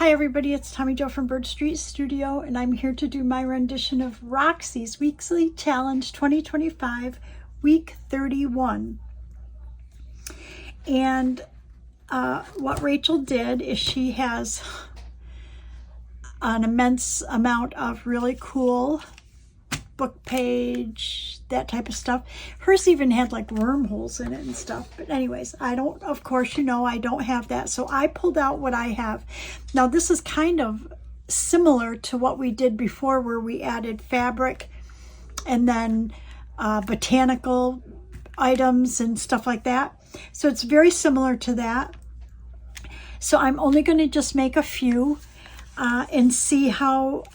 Hi everybody, it's Tommy Jo from Bird Street Studio, and I'm here to do my rendition of Roxy's Weekly Challenge 2025, Week 31. And what Rachel did is she has an immense amount of really cool book page, that type of stuff. Hers even had like wormholes in it and stuff. But anyways, I don't, of course, you know, I don't have that. So I pulled out what I have. Now this is kind of similar to what we did before, where we added fabric and then botanical items and stuff like that. So it's very similar to that. So I'm only going to just make a few and see how,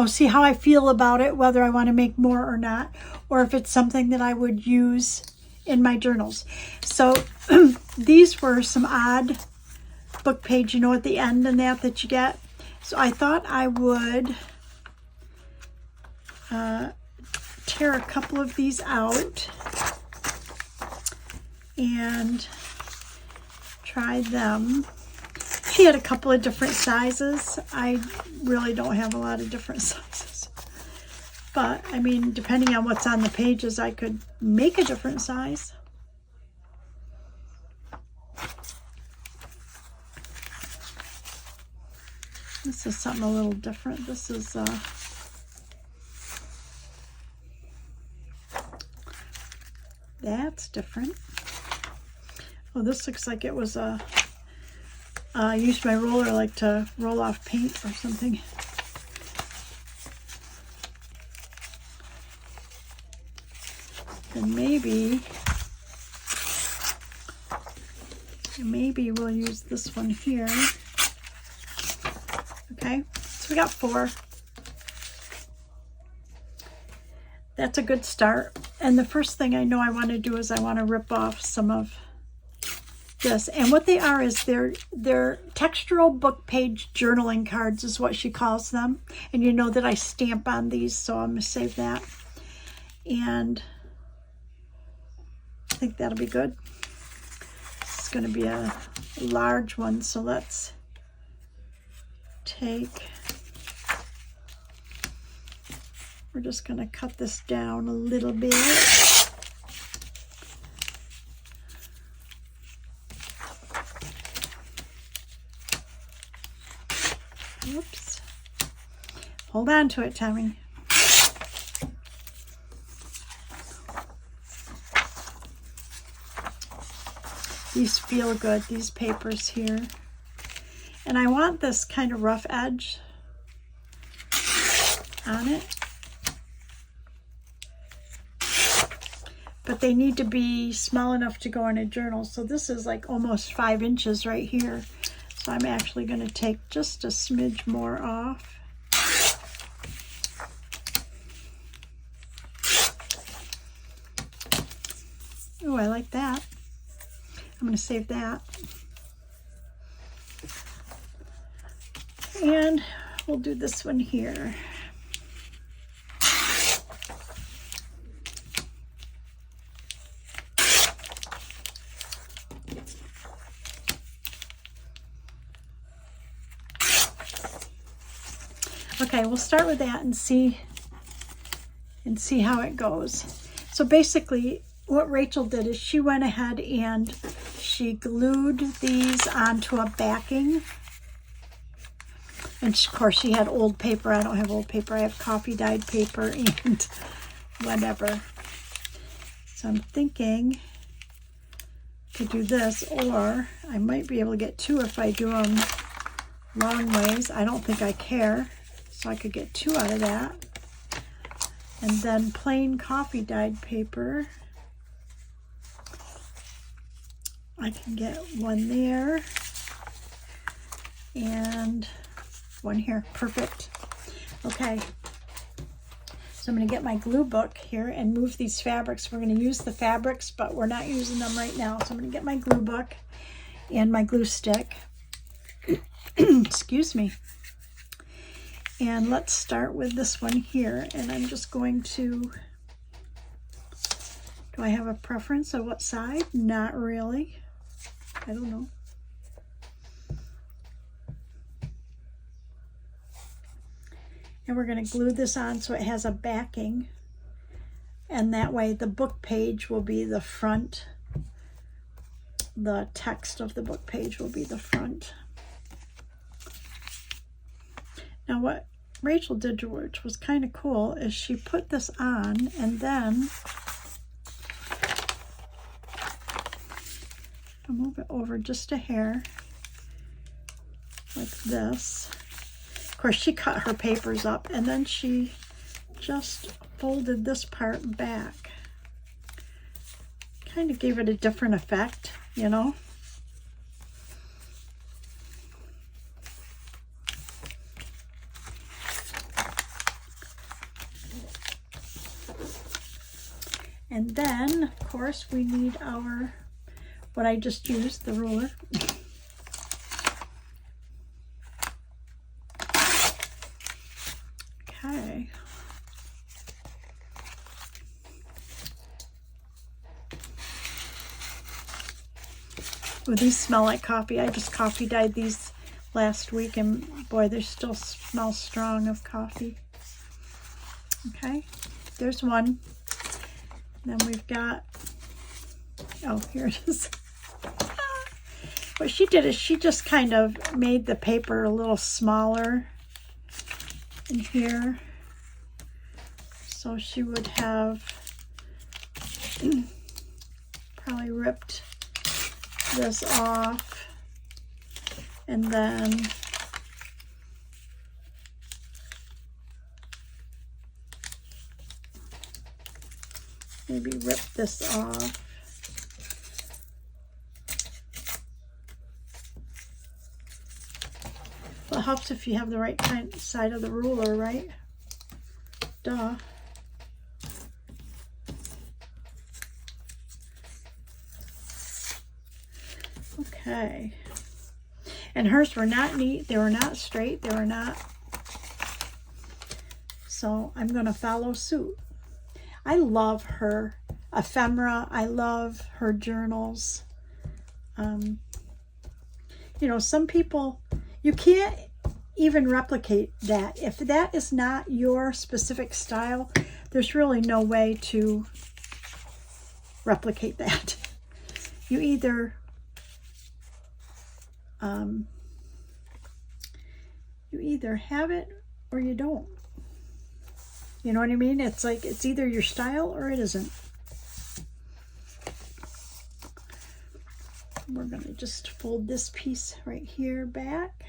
see how I feel about it, whether I want to make more or not, or if it's something that I would use in my journals. So these were some odd book page, at the end and that you get. So I thought I would tear a couple of these out and try them. She had a couple of different sizes. I really don't have a lot of different sizes. But, I mean, depending on what's on the pages, I could make a different size. This is something a little different. This is, that's different. Oh, this looks like it was I used my roller like to roll off paint or something. And maybe we'll use this one here. Okay, so we got 4. That's a good start. And the first thing I know I want to do is I want to rip off some of this. And what they are is they're textural book page journaling cards is what she calls them. And you know that I stamp on these, so I'm going to save that. And I think that'll be good. It's going to be a large one, so let's we're just going to cut this down a little bit. Whoops. Hold on to it, Tommy. These feel good, these papers here. And I want this kind of rough edge on it. But they need to be small enough to go in a journal. So this is like almost 5 inches right here. So I'm actually going to take just a smidge more off. Oh, I like that. I'm going to save that. And we'll do this one here. Okay, we'll start with that and see how it goes. So basically, what Rachel did is she went ahead and she glued these onto a backing. And of course, she had old paper. I don't have old paper. I have coffee dyed paper and whatever. So I'm thinking to do this, or I might be able to get 2 if I do them long ways. I don't think I care. So I could get 2 out of that. And then plain coffee dyed paper. I can get 1 there. And 1 here. Perfect. Okay. So I'm going to get my glue book here and move these fabrics. We're going to use the fabrics, but we're not using them right now. So I'm going to get my glue book and my glue stick. Excuse me. And let's start with this one here. And I'm just going to, do I have a preference of what side? Not really. I don't know. And we're going to glue this on so it has a backing. And that way the book page will be the front. The text of the book page will be the front. Now what Rachel did, which was kind of cool, is she put this on and then I'll move it over just a hair like this. Of course, she cut her papers up and then she just folded this part back. Kind of gave it a different effect, you know. And then, of course, we need our, what I just used, the ruler. Okay. Well, these smell like coffee. I just coffee dyed these last week, and boy, they still smell strong of coffee. Okay, there's one. Then we've got, oh, here it is. What she did is she just kind of made the paper a little smaller in here. So she would have probably ripped this off and then maybe rip this off. Well, it helps if you have the right side of the ruler, right? Duh. Okay. And hers were not neat. They were not straight. They were not. So I'm going to follow suit. I love her ephemera. I love her journals. You know, some people, you can't even replicate that. If that is not your specific style, there's really no way to replicate that. You either have it or you don't. You know what I mean? It's like, it's either your style or it isn't. We're going to just fold this piece right here back.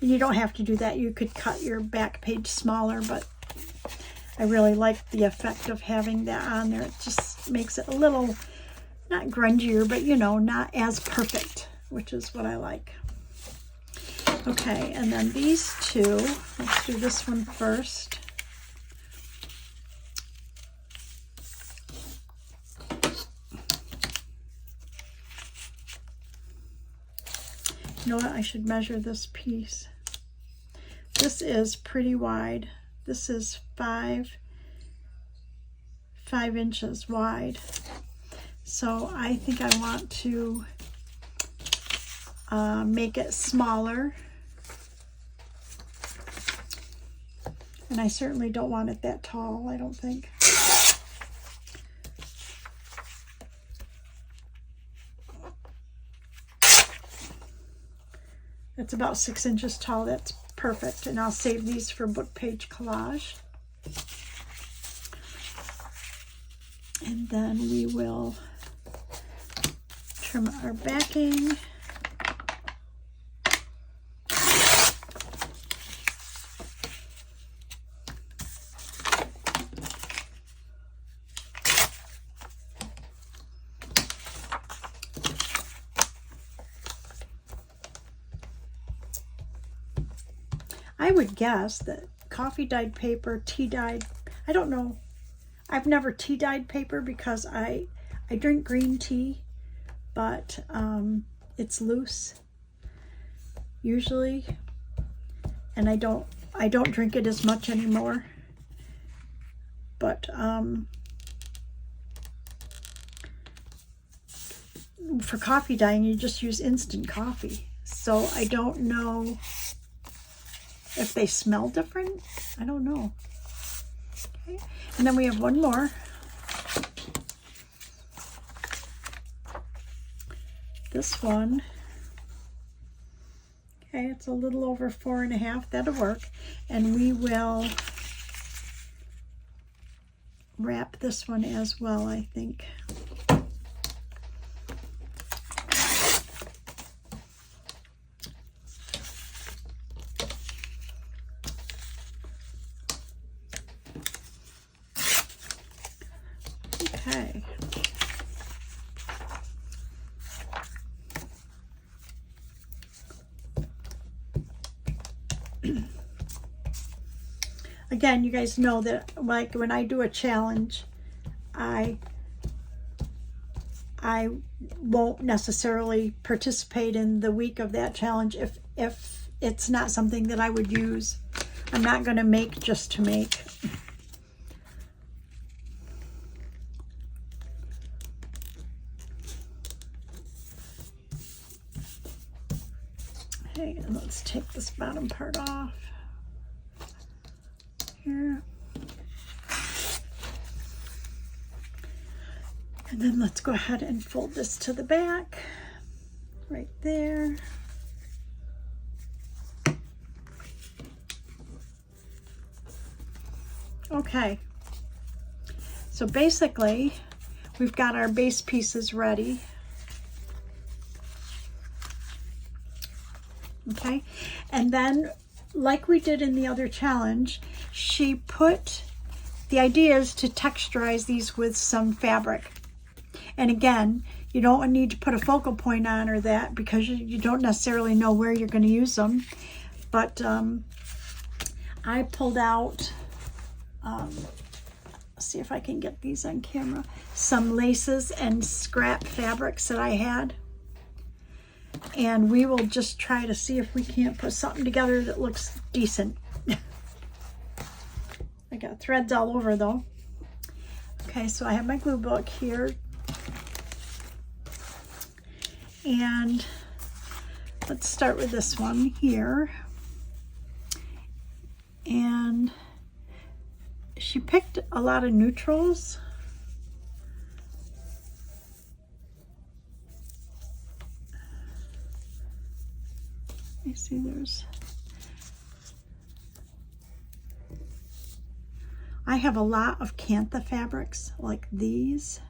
And you don't have to do that. You could cut your back page smaller, but I really like the effect of having that on there. It just makes it a little, not grungier, but you know, not as perfect, which is what I like. Okay, and then these two, let's do this one first. You know what, I should measure this piece. This is pretty wide. This is 5 inches wide. So I think I want to make it smaller. And I certainly don't want it that tall, I don't think. It's about 6 inches tall. That's perfect. And I'll save these for book page collage. And then we will trim our backing. I would guess that coffee dyed paper, tea dyed, I don't know. I've never tea dyed paper because I drink green tea, but it's loose usually, and I don't drink it as much anymore. But for coffee dyeing, you just use instant coffee. So I don't know if they smell different. I don't know. Okay. And then we have one more. This one. Okay, it's a little over 4.5. That'll work. And we will wrap this one as well, I think. Okay. Again, you guys know that like when I do a challenge, I won't necessarily participate in the week of that challenge if it's not something that I would use. I'm not going to make just to make. Okay, and let's take this bottom part off here. And then let's go ahead and fold this to the back, right there. Okay, so basically we've got our base pieces ready. Okay, and then like we did in the other challenge, she put, the idea is to texturize these with some fabric. And again, you don't need to put a focal point on or that because you don't necessarily know where you're going to use them. But I pulled out, let's see if I can get these on camera, some laces and scrap fabrics that I had. And we will just try to see if we can't put something together that looks decent. I got threads all over though. Okay, so I have my glue book here. And let's start with this one here. And she picked a lot of neutrals. Let me see, I have a lot of Cantha fabrics like these.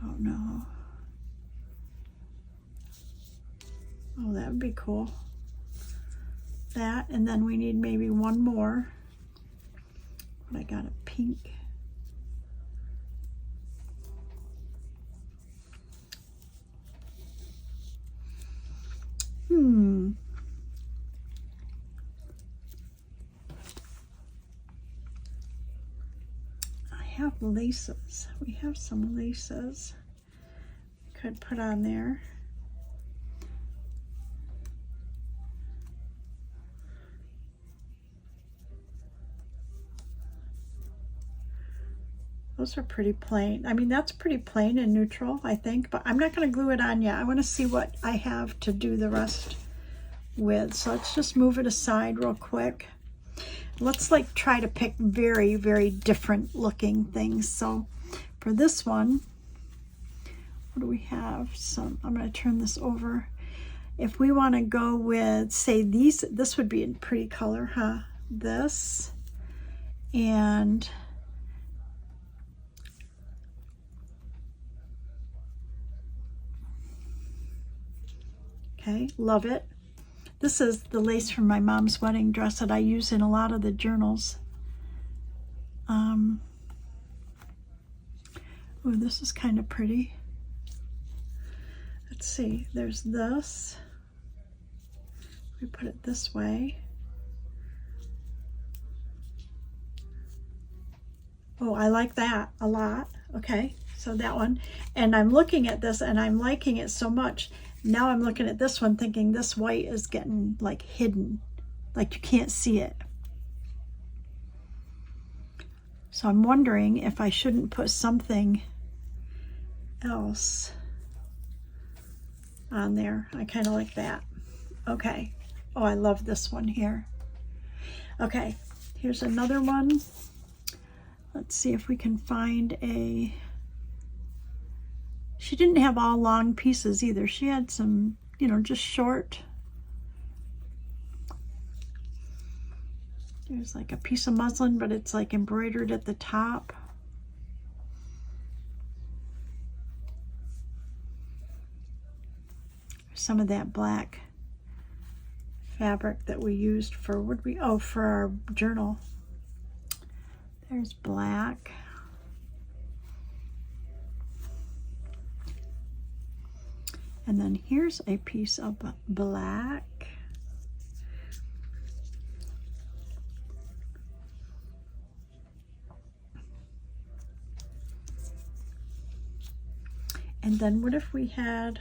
Oh no. Oh, that would be cool. That, and then we need maybe one more. But I got a pink. I have laces. We have some laces could put on there. Those are pretty plain. I mean, that's pretty plain and neutral, I think, but I'm not going to glue it on yet. I want to see what I have to do the rest with. So let's just move it aside real quick. Let's like try to pick very, very different looking things. So for this one, what do we have? I'm going to turn this over. If we want to go with, say, these, this would be a pretty color, huh? This and okay, love it. This is the lace from my mom's wedding dress that I use in a lot of the journals. Oh, this is kind of pretty. Let's see, there's this. We put it this way. Oh, I like that a lot. Okay, so that one. And I'm looking at this and I'm liking it so much. Now I'm looking at this one thinking this white is getting like hidden, like you can't see it. So I'm wondering if I shouldn't put something else on there. I kind of like that. Okay. Oh, I love this one here. Okay, here's another one. Let's see if we can find a... She didn't have all long pieces either. She had some, you know, just short. There's like a piece of muslin, but it's like embroidered at the top. Some of that black fabric that we used for, what we, oh, for our journal. There's black. And then here's a piece of black. And then what if we had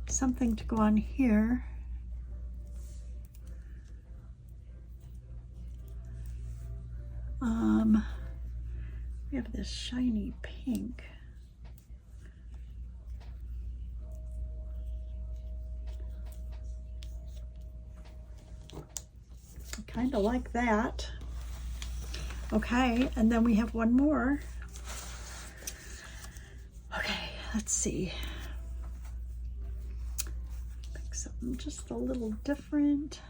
something to go on here? We have this shiny pink. I kind of like that. Okay, and then we have one more. Okay, let's see. Pick something just a little different.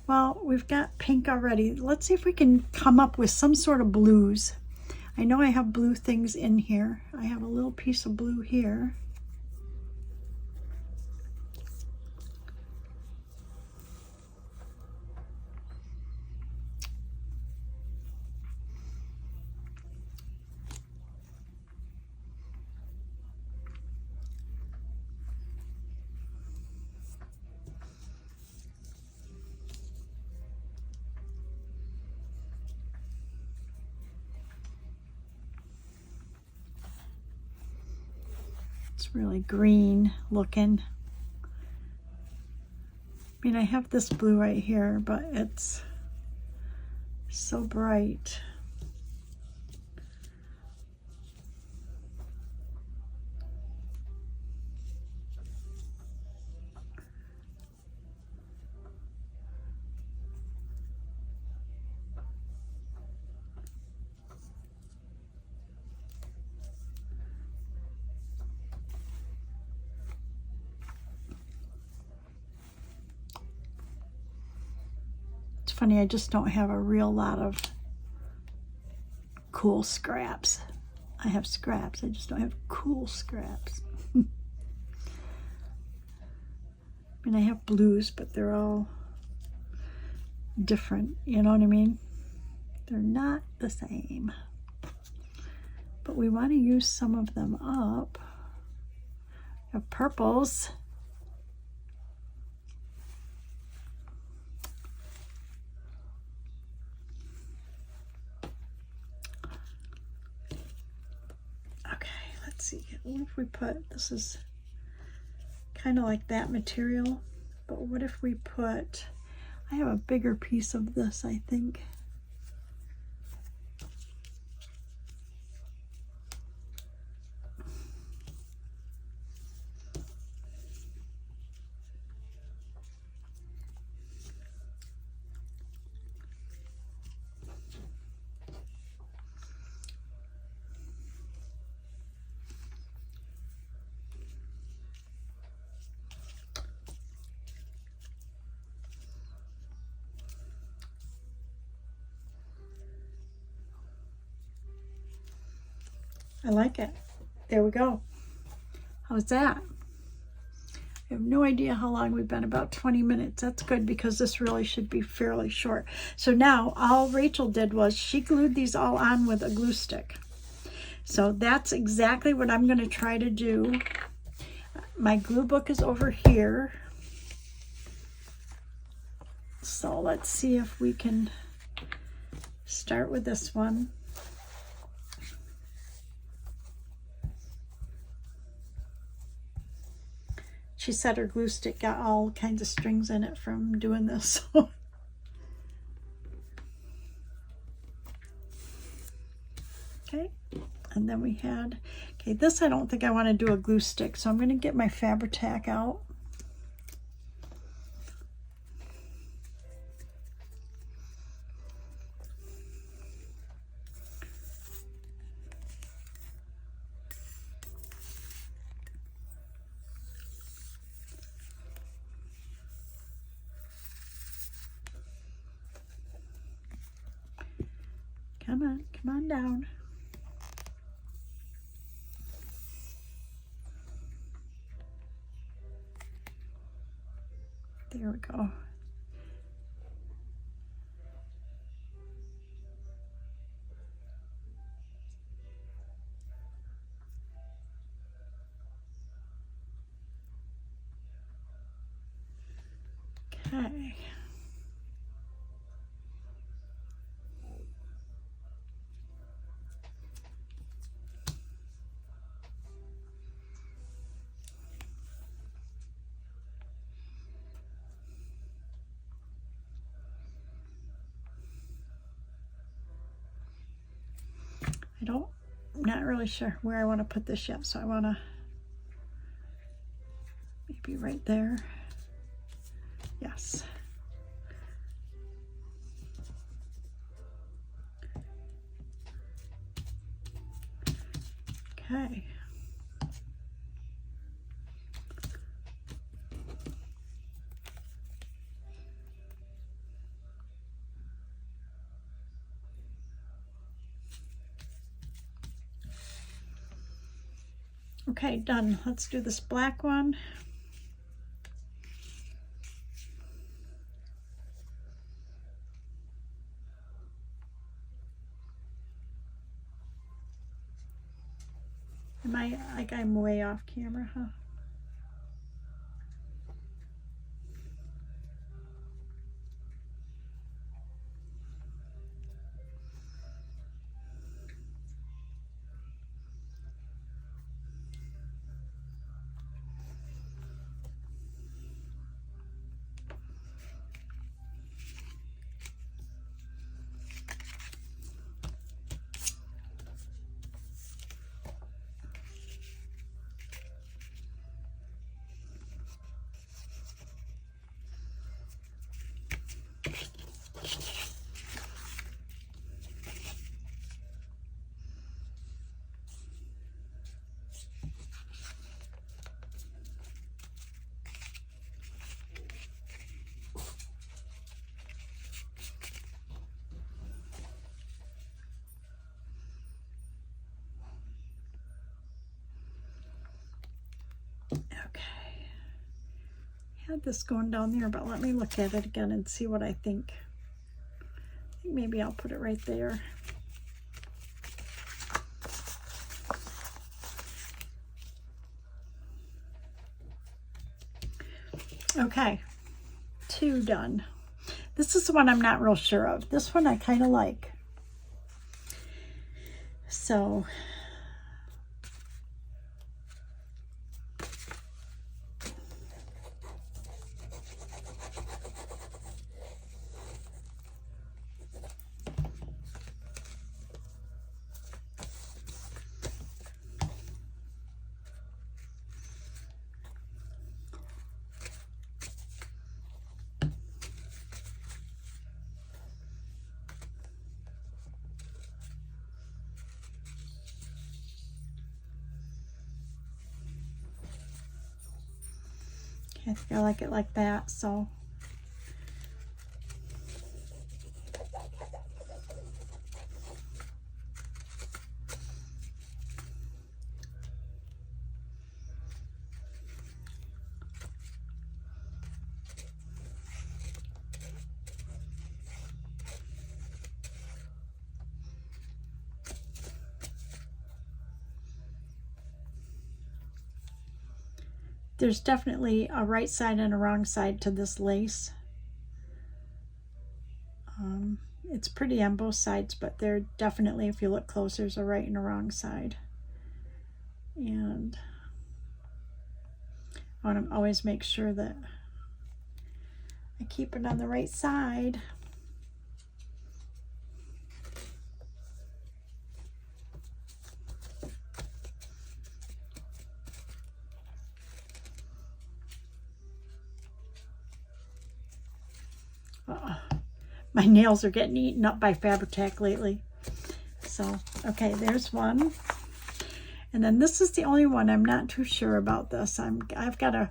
Well, we've got pink already. Let's see if we can come up with some sort of blues. I know I have blue things in here. I have a little piece of blue here. It's really green looking. I mean, I have this blue right here, but it's so bright. Funny, I just don't have a real lot of cool scraps. I have scraps, I just don't have cool scraps. I mean, I have blues, but they're all different, you know what I mean? They're not the same. But we want to use some of them up. I have purples. See, what if we put, this is kind of like that material, but what if we put, I have a bigger piece of this, I think. I like it. There we go. How's that? I have no idea how long we've been, about 20 minutes. That's good because this really should be fairly short. So now all Rachel did was she glued these all on with a glue stick. So that's exactly what I'm going to try to do. My glue book is over here. So let's see if we can start with this one. She said her glue stick got all kinds of strings in it from doing this. And then we had, okay, this I don't think I want to do a glue stick, so I'm going to get my Fabri-Tac out. Come on down. There we go. Okay. I'm not really sure where I want to put this yet, so I want to maybe right there. Yes. Okay. Okay, done. Let's do this black one. Am I, like, I'm way off camera, huh? Okay. I had this going down there, but let me look at it again and see what I think. I think maybe I'll put it right there. Okay, 2 done. This is the one I'm not real sure of. This one I kind of like. So I think I like it like that, so there's definitely a right side and a wrong side to this lace. It's pretty on both sides, but there definitely, if you look closer, there's a right and a wrong side. And I want to always make sure that I keep it on the right side. My nails are getting eaten up by Fabri-Tac lately. So, okay, there's one. And then this is the only one I'm not too sure about this. I've got to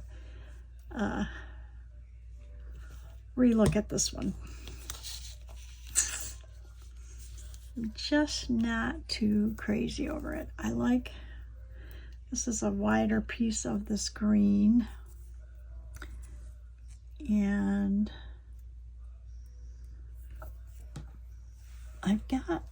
relook at this one. I'm just not too crazy over it. I like, this is a wider piece of this green. And I've got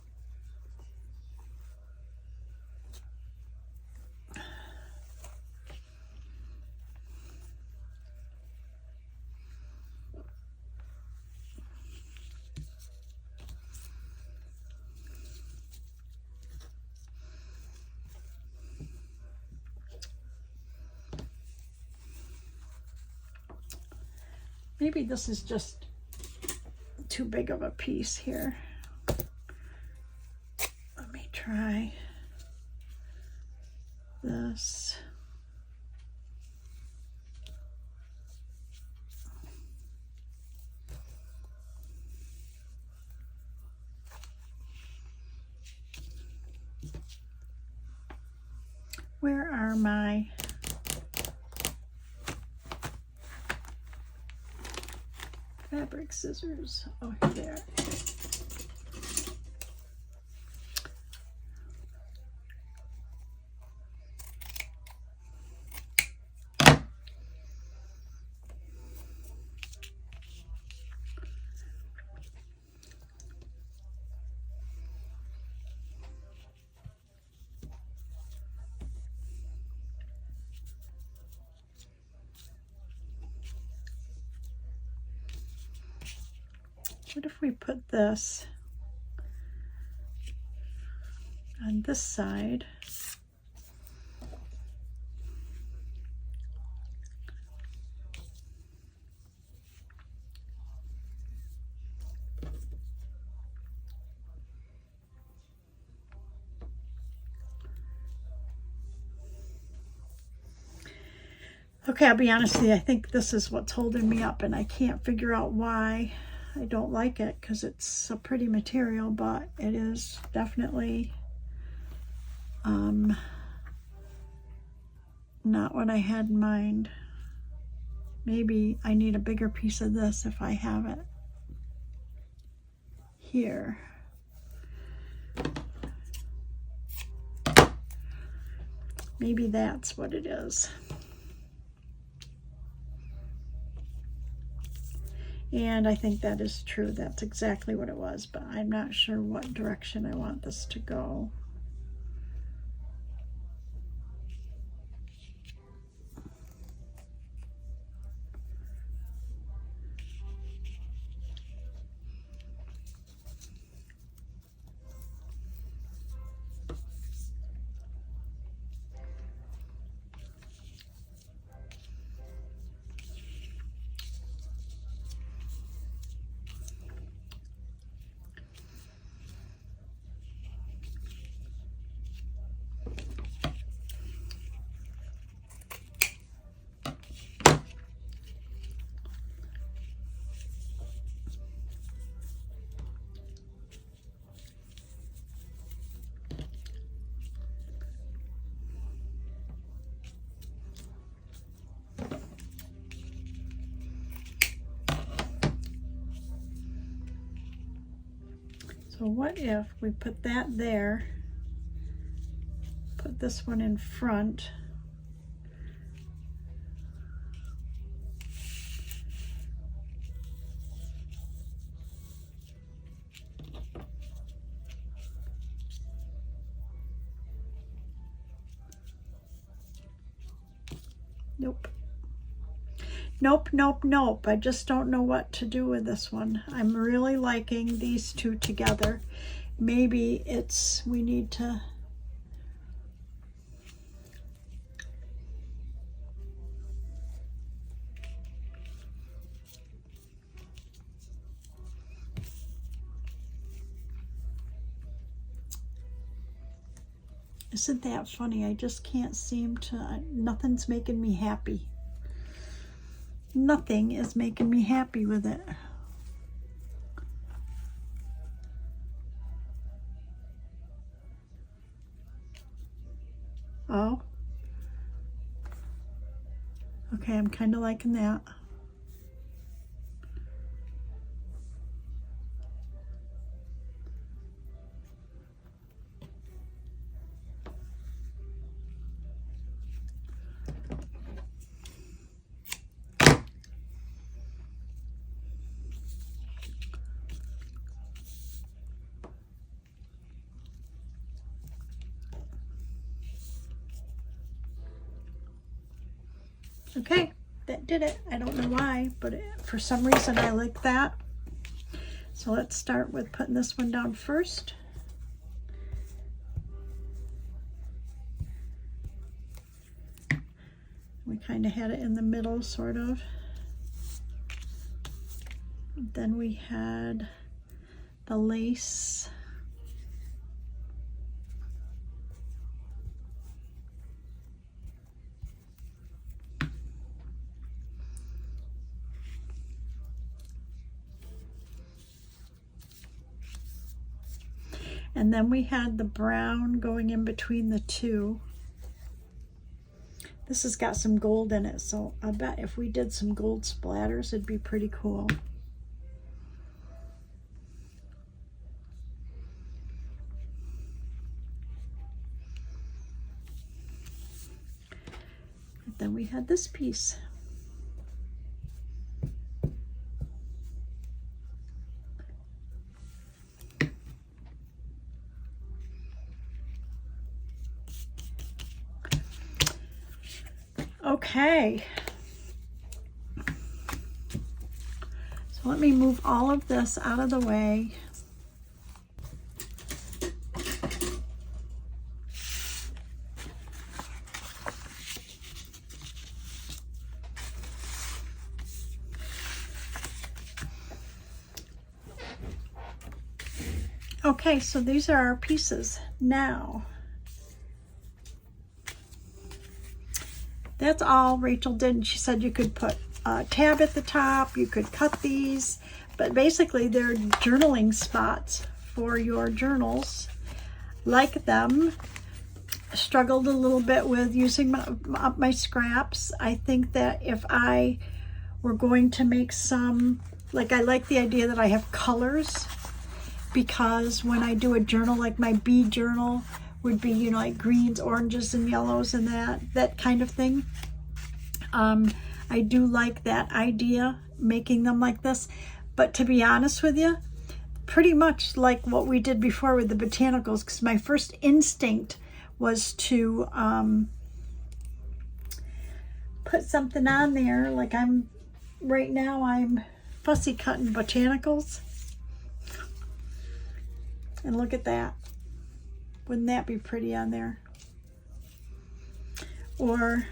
maybe this is just too big of a piece here. Let me try this. Where are my fabric scissors? Oh, here they are. What if we put this on this side? Okay, I'll be honest with you, I think this is what's holding me up, and I can't figure out why I don't like it, because it's a pretty material, but it is definitely not what I had in mind. Maybe I need a bigger piece of this if I have it here. Maybe that's what it is. And I think that is true. That's exactly what it was, but I'm not sure what direction I want this to go. So what if we put that there, put this one in front, nope. Nope, nope, nope. I just don't know what to do with this one. I'm really liking these two together. Maybe it's, we need to, isn't that funny? I just can't seem to, nothing's making me happy. Nothing is making me happy with it. Oh. Okay, I'm kind of liking that. Okay, that did it. I don't know why, but for some reason I like that. So let's start with putting this one down first. We kind of had it in the middle, sort of. Then we had the lace. And then we had the brown going in between the two. This has got some gold in it, so I bet if we did some gold splatters, it'd be pretty cool. And then we had this piece. Okay, so let me move all of this out of the way. Okay, so these are our pieces. Now, that's all Rachel did. And she said you could put a tab at the top, you could cut these, but basically they're journaling spots for your journals. Like them. Struggled a little bit with using up my scraps. I think that if I were going to make some, like I like the idea that I have colors, because when I do a journal, like my bee journal would be, you know, like greens, oranges, and yellows and that kind of thing. I do like that idea, making them like this. But to be honest with you, pretty much like what we did before with the botanicals, because my first instinct was to put something on there. Like right now I'm fussy cutting botanicals. And look at that. Wouldn't that be pretty on there? Or,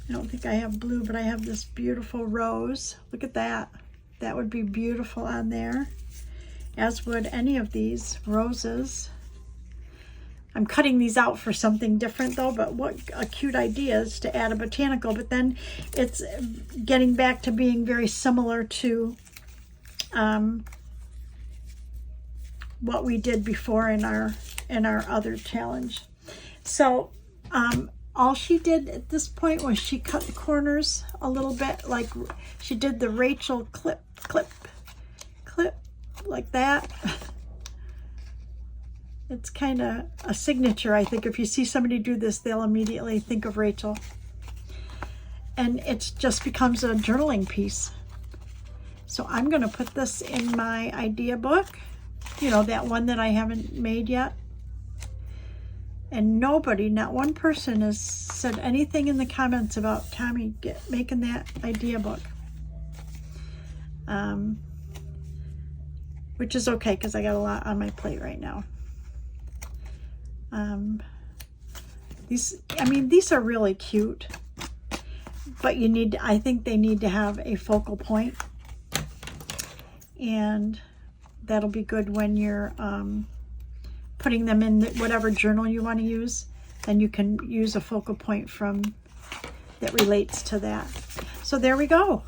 I don't think I have blue, but I have this beautiful rose. Look at that. That would be beautiful on there, as would any of these roses. I'm cutting these out for something different though, but what a cute idea is to add a botanical, but then it's getting back to being very similar to what we did before in our other challenge. So all she did at this point was she cut the corners a little bit, like she did the Rachel clip like that. It's kind of a signature, I think. If you see somebody do this, they'll immediately think of Rachel. And it just becomes a journaling piece. So I'm going to put this in my idea book. You know, that one that I haven't made yet. And nobody, not one person, has said anything in the comments about Tommy making that idea book. Which is okay, because I got a lot on my plate right now. These are really cute. But I think they need to have a focal point. And that'll be good when you're putting them in whatever journal you want to use. Then you can use a focal point that relates to that. So there we go.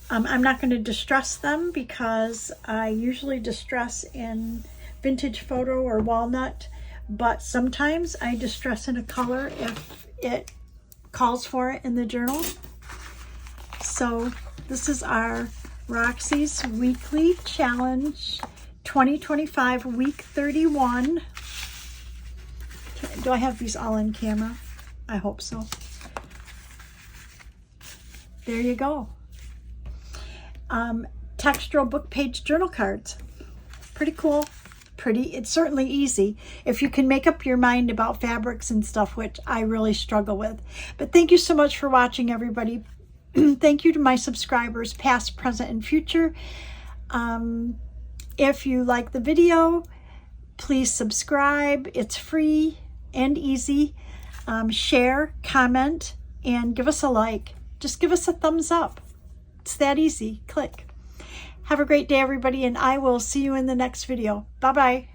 I'm not going to distress them, because I usually distress in Vintage Photo or Walnut, but sometimes I distress in a color if it calls for it in the journal. So this is our Roxy's Weekly Challenge 2025 week 31. Do I have these all in camera? I hope so. There you go. Textural book page journal cards. Pretty cool. It's certainly easy if you can make up your mind about fabrics and stuff, which I really struggle with. But thank you so much for watching, everybody. Thank you to my subscribers, past, present, and future. If you like the video, please subscribe. It's free and easy. Share, comment, and give us a like. Just give us a thumbs up. It's that easy. Click. Have a great day, everybody, and I will see you in the next video. Bye-bye.